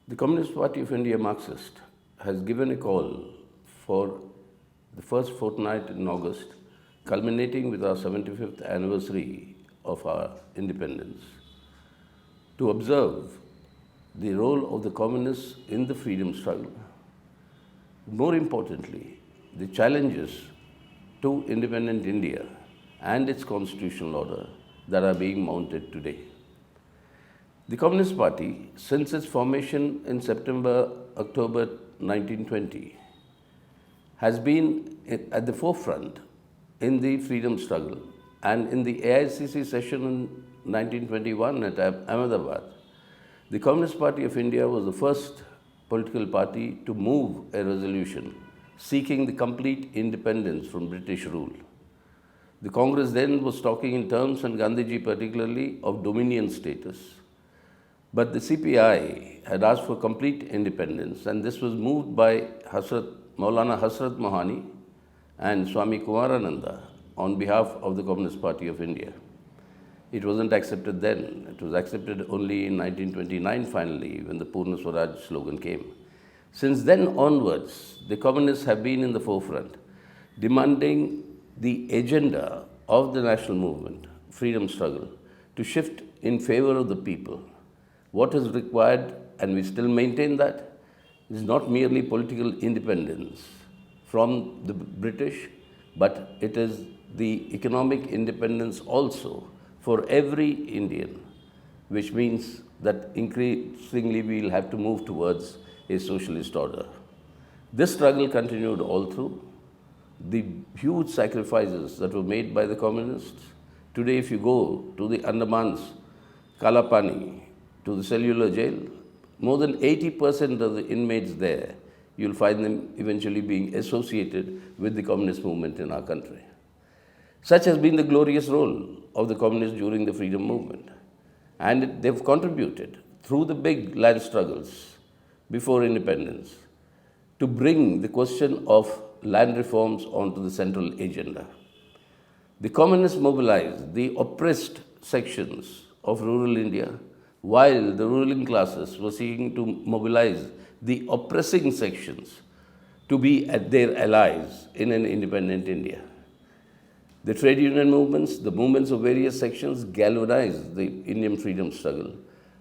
The Communist Party of India Marxist has given a call for the first fortnight in August, culminating with our 75th anniversary of our independence, to observe the role of the communists in the freedom struggle. More importantly, the challenges to independent India and its constitutional order that are being mounted today. The Communist Party, since its formation in October 1920, has been at the forefront in the freedom struggle. And in the AICC session in 1921 at Ahmedabad, the Communist Party of India was the first political party to move a resolution seeking the complete independence from British rule. The Congress then was talking in terms, and Gandhiji particularly, of dominion status. But the CPI had asked for complete independence, and this was moved by Maulana Hasrat Mohani and Swami Kumarananda on behalf of the Communist Party of India. It wasn't accepted then. It was accepted only in 1929 finally, when the Purna Swaraj slogan came. Since then onwards, the communists have been in the forefront, demanding the agenda of the national movement, freedom struggle, to shift in favor of the people. What is required, and we still maintain that, is not merely political independence from the British, but it is the economic independence also for every Indian, which means that increasingly we will have to move towards a socialist order. This struggle continued all through. The huge sacrifices that were made by the communists. Today, if you go to the Andamans, Kalapani, to the cellular jail, more than 80% of the inmates there, you'll find them eventually being associated with the communist movement in our country. Such has been the glorious role of the communists during the freedom movement. And they've contributed through the big land struggles before independence to bring the question of land reforms onto the central agenda. The communists mobilized the oppressed sections of rural India, while the ruling classes were seeking to mobilize the oppressing sections to be their allies in an independent India. The trade union movements, the movements of various sections galvanized the Indian freedom struggle.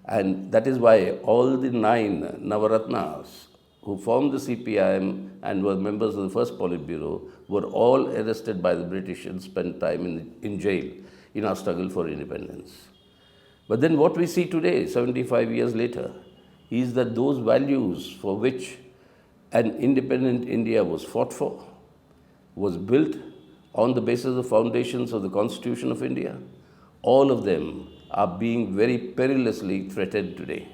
And that is why all the 9 Navaratnas who formed the CPIM and were members of the first Politburo were all arrested by the British and spent time in jail in our struggle for independence. But then what we see today, 75 years later, is that those values for which an independent India was fought for, was built on the basis of the foundations of the Constitution of India, all of them are being very perilously threatened today.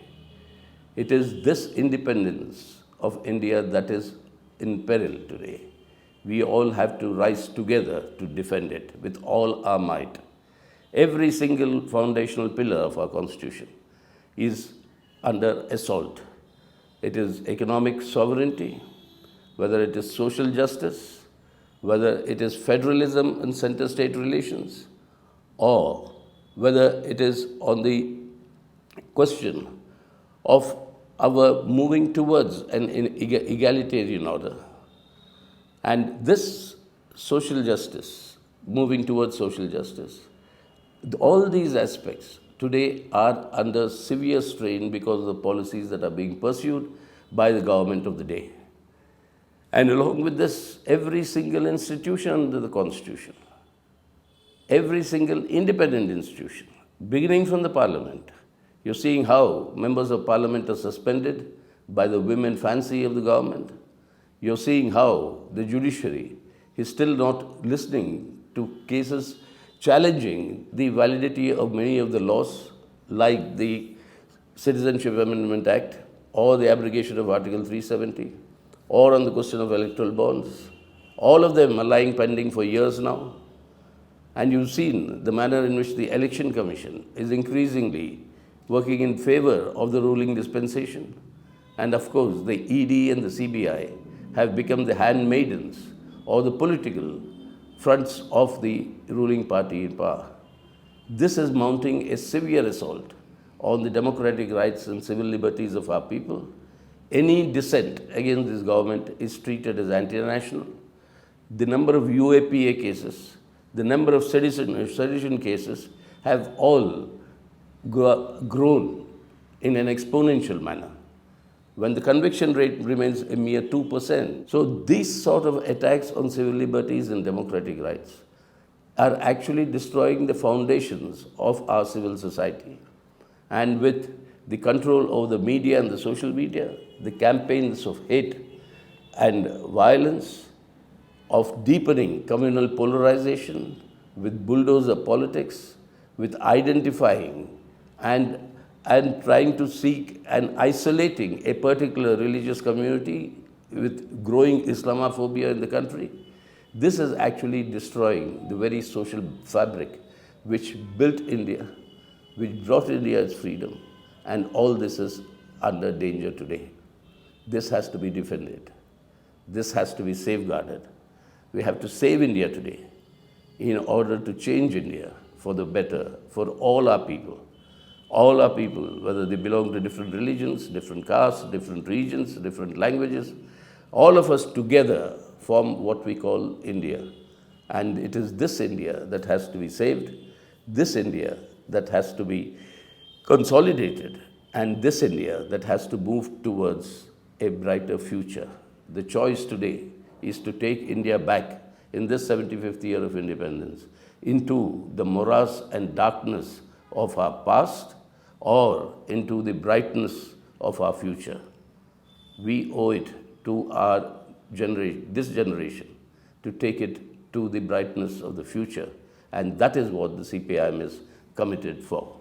It is this independence of India that is in peril today. We all have to rise together to defend it with all our might. Every single foundational pillar of our Constitution is under assault. It is economic sovereignty, whether it is social justice, whether it is federalism and center-state relations, or whether it is on the question of our moving towards an egalitarian order. And this social justice, moving towards social justice, all these aspects today are under severe strain because of the policies that are being pursued by the government of the day. And along with this, every single institution under the Constitution, every single independent institution, beginning from the Parliament, you're seeing how members of Parliament are suspended by the whim and fancy of the government. You're seeing how the judiciary is still not listening to cases challenging the validity of many of the laws, like the Citizenship Amendment Act, or the abrogation of Article 370, or on the question of electoral bonds. All of them are lying pending for years now. And you've seen the manner in which the Election Commission is increasingly working in favor of the ruling dispensation. And of course, the ED and the CBI have become the handmaidens or the political fronts of the ruling party in power. This is mounting a severe assault on the democratic rights and civil liberties of our people. Any dissent against this government is treated as anti-national. The number of UAPA cases, the number of sedition cases have all grown in an exponential manner, when the conviction rate remains a mere 2%. So these sort of attacks on civil liberties and democratic rights are actually destroying the foundations of our civil society. And with the control over the media and the social media, the campaigns of hate and violence, of deepening communal polarization, with bulldozer politics, with identifying and trying to seek and isolating a particular religious community, with growing Islamophobia in the country. This is actually destroying the very social fabric which built India, which brought India its freedom, and all this is under danger today. This has to be defended. This has to be safeguarded. We have to save India today in order to change India for the better, for all our people. All our people, whether they belong to different religions, different castes, different regions, different languages, all of us together form what we call India. And it is this India that has to be saved, this India that has to be consolidated, and this India that has to move towards a brighter future. The choice today is to take India back in this 75th year of independence into the morass and darkness of our past, or into the brightness of our future. We owe it to our generation, this generation, to take it to the brightness of the future, and that is what the CPIM is committed for.